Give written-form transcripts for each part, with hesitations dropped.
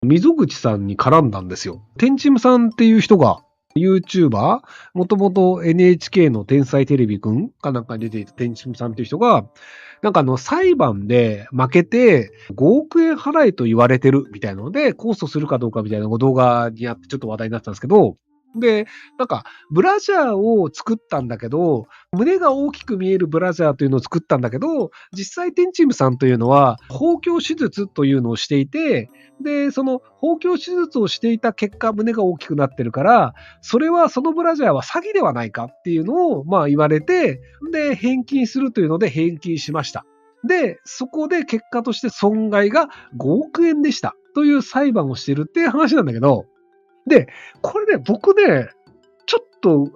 溝口さんに絡んだんですよ。天チムさんっていう人が、YouTuber、もともと NHK の天才テレビくんかなんかに出ていた天チムさんっていう人が、なんか裁判で負けて5億円払えと言われてるみたいなので、控訴するかどうかみたいな動画にあってちょっと話題になってたんですけど、で、なんか、ブラジャーを作ったんだけど、胸が大きく見えるブラジャーというのを作ったんだけど、実際テンチムさんというのは、包協手術というのをしていて、で、その包協手術をしていた結果、胸が大きくなってるから、それは、そのブラジャーは詐欺ではないかっていうのを、まあ言われて、で、返金するというので返金しました。で、そこで結果として損害が5億円でしたという裁判をしてるっていう話なんだけど、で、これね、僕ね、ちょっと、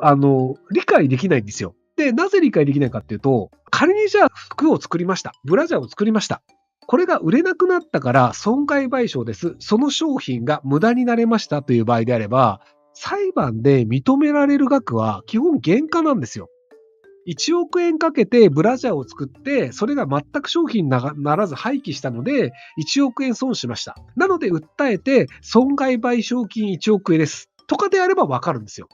理解できないんですよ。で、なぜ理解できないかっていうと、仮にじゃあ服を作りました。ブラジャーを作りました。これが売れなくなったから損害賠償です。その商品が無駄になれましたという場合であれば、裁判で認められる額は基本原価なんですよ。1億円かけてブラジャーを作って、それが全く商品にならず廃棄したので、1億円損しました。なので訴えて、損害賠償金1億円です。とかであればわかるんですよ。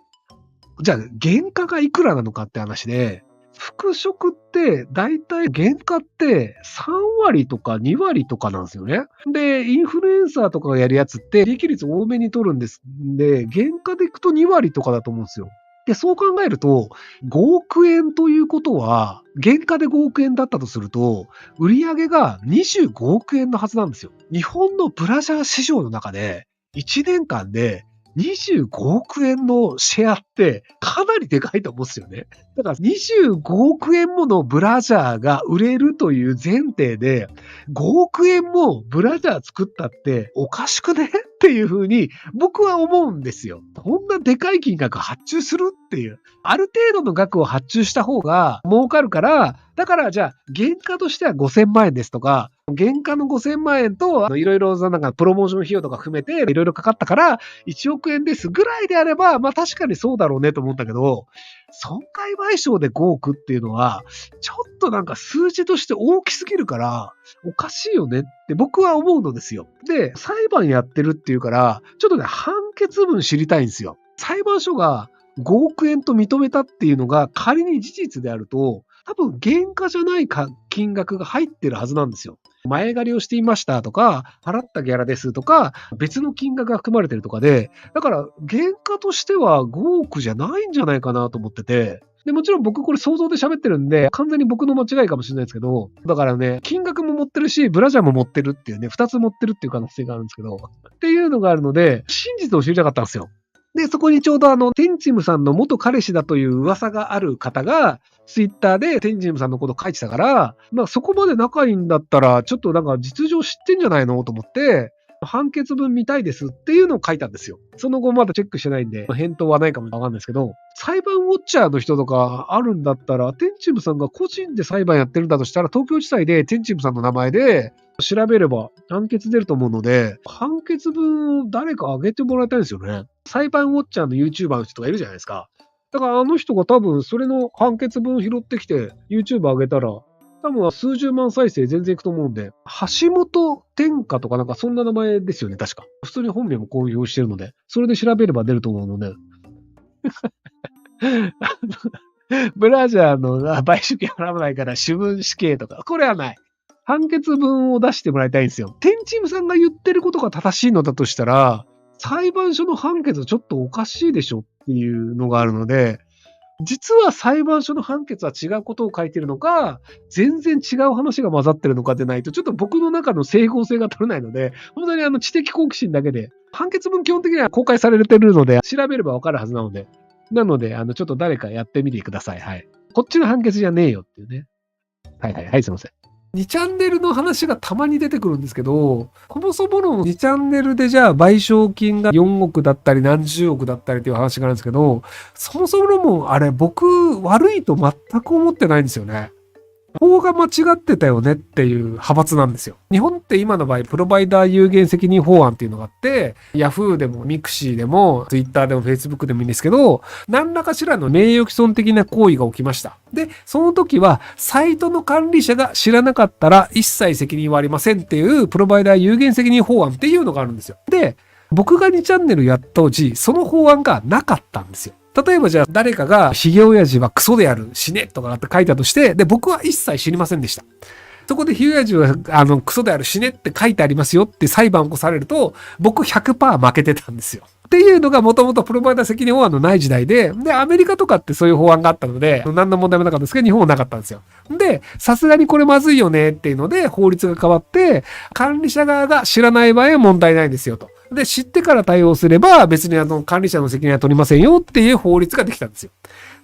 じゃあ、原価がいくらなのかって話で、服飾って、だいたい原価って3割とか2割とかなんですよね。で、インフルエンサーとかがやるやつって利益率多めに取るんです。で、原価でいくと2割とかだと思うんですよ。で、そう考えると、5億円ということは、原価で5億円だったとすると、売上が25億円のはずなんですよ。日本のブラジャー市場の中で、1年間で25億円のシェアってかなりでかいと思うんですよね。だから25億円ものブラジャーが売れるという前提で、5億円もブラジャー作ったっておかしくねっていうふうに僕は思うんですよ。こんなでかい金額発注するっていう。ある程度の額を発注した方が儲かるから、だからじゃあ原価としては5000万円ですとか、原価の5000万円といろいろなんかプロモーション費用とか含めていろいろかかったから1億円ですぐらいであれば、まあ確かにそうだろうねと思ったけど、損害賠償で5億っていうのは、ちょっとなんか数字として大きすぎるから、おかしいよねって僕は思うのですよ。で、裁判やってるっていうから、ちょっとね、判決文知りたいんですよ。裁判所が5億円と認めたっていうのが仮に事実であると、多分原価じゃない金額が入ってるはずなんですよ。前借りをしていましたとか、払ったギャラですとか、別の金額が含まれてるとかで、だから原価としては5億じゃないんじゃないかなと思ってて、で、もちろん僕これ想像で喋ってるんで、完全に僕の間違いかもしれないですけど、だからね、金額も持ってるし、ブラジャーも持ってるっていうね、2つ持ってるっていう可能性があるんですけど、っていうのがあるので、真実を知りたかったんですよ。で、そこにちょうどテンチムさんの元彼氏だという噂がある方が、ツイッターでテンチムさんのこと書いてたから、まあそこまで仲いいんだったら、ちょっとなんか実情知ってんじゃないのと思って、判決文見たいですっていうのを書いたんですよ。その後まだチェックしてないんで、返答はないかもわかんないですけど、裁判ウォッチャーの人とかあるんだったら、テンチムさんが個人で裁判やってるんだとしたら、東京地裁でテンチムさんの名前で調べれば判決出ると思うので、判決文を誰か上げてもらいたいんですよね。裁判ウォッチャーの YouTuber の人がいるじゃないですか。だからあの人が多分それの判決文拾ってきて YouTube 上げたら、多分数十万再生全然いくと思うんで、橋本天下とかなんかそんな名前ですよね、確か。普通に本名も公表してるので、それで調べれば出ると思うので。ブラジャーの買収権払わないから主文死刑とか、これはない。判決文を出してもらいたいんですよ。テンチームさんが言ってることが正しいのだとしたら、裁判所の判決はちょっとおかしいでしょっていうのがあるので、実は裁判所の判決は違うことを書いてるのか、全然違う話が混ざってるのかでないと、ちょっと僕の中の整合性が取れないので、本当に知的好奇心だけで、判決文基本的には公開されてるので、調べればわかるはずなので、ちょっと誰かやってみてください。はい。こっちの判決じゃねえよっていうね。はいはいはい、すいません。2チャンネルの話がたまに出てくるんですけど、そもそもの2チャンネルでじゃあ賠償金が4億だったり何十億だったりっていう話があるんですけど、そもそものもあれ僕悪いと全く思ってないんですよね。法が間違ってたよねっていう派閥なんですよ。日本って今の場合、プロバイダー有限責任法案っていうのがあって、Yahoo でも Mixi でも Twitter でも Facebook でもいいんですけど、何らかしらの名誉毀損的な行為が起きました。で、その時は、サイトの管理者が知らなかったら一切責任はありませんっていうプロバイダー有限責任法案っていうのがあるんですよ。で、僕が2チャンネルやった当時、その法案がなかったんですよ。例えばじゃあ誰かがヒゲ親父はクソである死ねとかって書いたとして、で、僕は一切知りませんでした。そこでヒゲ親父はクソである死ねって書いてありますよって裁判を起こされると、僕 100% 負けてたんですよ。っていうのがもともとプロバイダー責任法案のない時代で、で、アメリカとかってそういう法案があったので、何の問題もなかったんですけど、日本はなかったんですよ。で、さすがにこれまずいよねっていうので、法律が変わって、管理者側が知らない場合は問題ないんですよと。で、知ってから対応すれば、別に管理者の責任は取りませんよっていう法律ができたんですよ。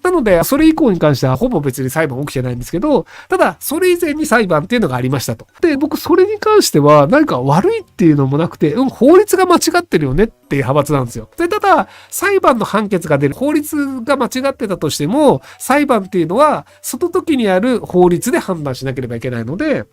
なので、それ以降に関してはほぼ別に裁判起きてないんですけど、ただ、それ以前に裁判っていうのがありましたと。で、僕、それに関しては、何か悪いっていうのもなくて、法律が間違ってるよねっていう派閥なんですよ。で、ただ、裁判の判決が出る。法律が間違ってたとしても、裁判っていうのは、その時にある法律で判断しなければいけないので、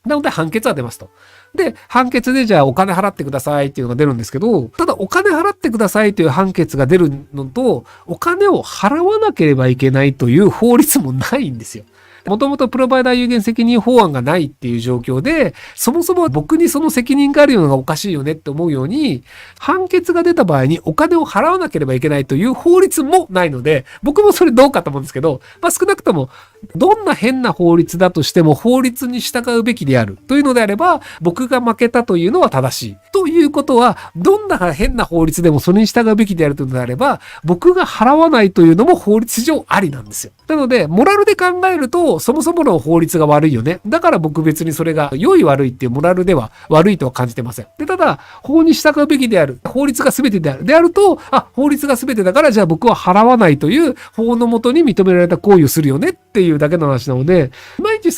なので判決は出ますと。で、判決でじゃあお金払ってくださいっていうのが出るんですけど、ただお金払ってくださいという判決が出るのと、お金を払わなければいけないという法律もないんですよ。もともとプロバイダー有限責任法案がないっていう状況で、そもそも僕にその責任があるのがおかしいよねって思うように、判決が出た場合にお金を払わなければいけないという法律もないので、僕もそれどうかと思うんですけど、少なくとも、どんな変な法律だとしても法律に従うべきであるというのであれば、僕が負けたというのは正しい。ということは、どんな変な法律でもそれに従うべきであるというのであれば、僕が払わないというのも法律上ありなんですよ。なので、モラルで考えると、そもそもの法律が悪いよね。だから僕別にそれが良い悪いっていうモラルでは悪いとは感じてません。で、ただ、法に従うべきである。法律が全てである。であると、法律が全てだから、じゃあ僕は払わないという法のもとに認められた行為をするよねっていうだけの話なので、いまいち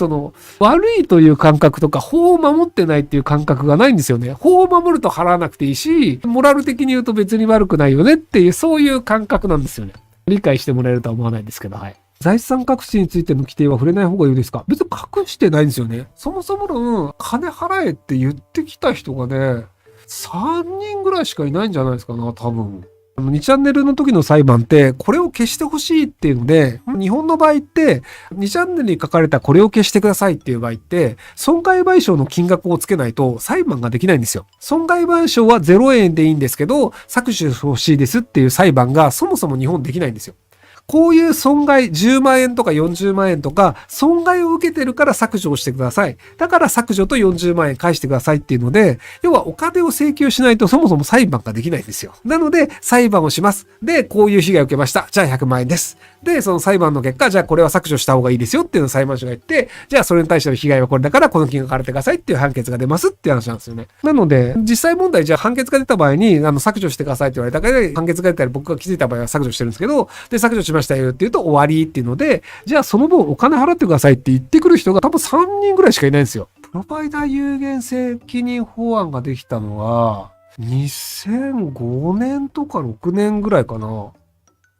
悪いという感覚とか、法を守ってないっていう感覚がないんですよね。法を守ると払わなくていいし、モラル的に言うと別に悪くないよねっていう、そういう感覚なんですよね。理解してもらえるとは思わないですけど、はい。財産隠しについての規定は触れない方がいいですか？別に隠してないんですよね。そもそもの金払えって言ってきた人がね、3人ぐらいしかいないんじゃないですかな、多分。2チャンネルの時の裁判って、これを消してほしいっていうので、日本の場合って、2チャンネルに書かれたこれを消してくださいっていう場合って、損害賠償の金額をつけないと裁判ができないんですよ。損害賠償は0円でいいんですけど、削除してほしいですっていう裁判がそもそも日本できないんですよ。こういう損害10万円とか40万円とか損害を受けてるから削除をしてください。だから削除と40万円返してくださいっていうので、要はお金を請求しないとそもそも裁判ができないんですよ。なので裁判をします。で、こういう被害を受けました。じゃあ100万円です。で、その裁判の結果、じゃあこれは削除した方がいいですよっていうのを裁判所が言って、じゃあそれに対しての被害はこれだからこの金額払ってくださいっていう判決が出ますっていう話なんですよね。なので、実際問題じゃあ判決が出た場合に、削除してくださいって言われたから、判決が出たら僕が気づいた場合は削除してるんですけど、で、削除しましたよって言うと終わりっていうので、じゃあその分お金払ってくださいって言ってくる人が多分3人ぐらいしかいないんですよ。プロバイダー有限責任法案ができたのは、2005年とか6年ぐらいかな。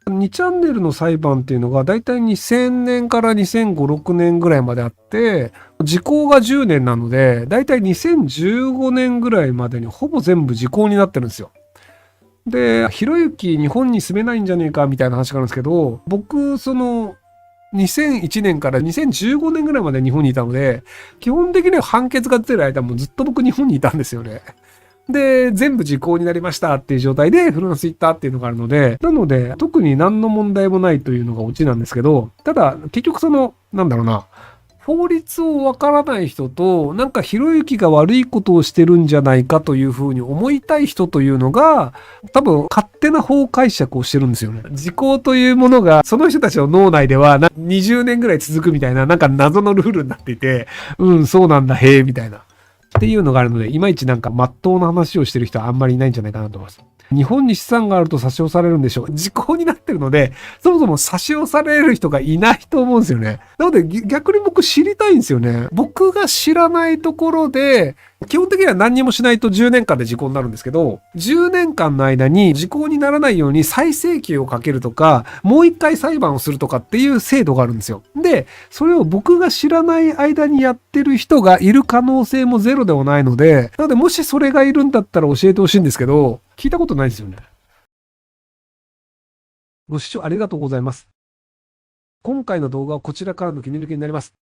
2チャンネルの裁判っていうのがだいたい2000年から2005、6年ぐらいまであって、時効が10年なので、だいたい2015年ぐらいまでにほぼ全部時効になってるんですよ。で、ひろゆき日本に住めないんじゃねえかみたいな話があるんですけど、僕、2001年から2015年ぐらいまで日本にいたので、基本的には判決が出てる間もずっと僕日本にいたんですよね。で、全部時効になりましたっていう状態でフランス行ったっていうのがあるので、なので、特に何の問題もないというのがオチなんですけど、ただ、結局法律をわからない人と、なんかひろゆきが悪いことをしてるんじゃないかというふうに思いたい人というのが、多分勝手な法解釈をしてるんですよね。時効というものが、その人たちの脳内では20年ぐらい続くみたいな、なんか謎のルールになっていて、そうなんだ、へえ、みたいな。っていうのがあるので、いまいちなんか真っ当な話をしてる人はあんまりいないんじゃないかなと思います。日本に資産があると差し押されるんでしょう。時効になってるので、そもそも差し押される人がいないと思うんですよね。なので逆に僕知りたいんですよね。僕が知らないところで、基本的には何にもしないと10年間で時効になるんですけど、10年間の間に時効にならないように再請求をかけるとか、もう一回裁判をするとかっていう制度があるんですよ。で、それを僕が知らない間にやってる人がいる可能性もゼロではないので、なのでもしそれがいるんだったら教えてほしいんですけど、聞いたことないですよね。ご視聴ありがとうございます。今回の動画はこちらからの切り抜きになります。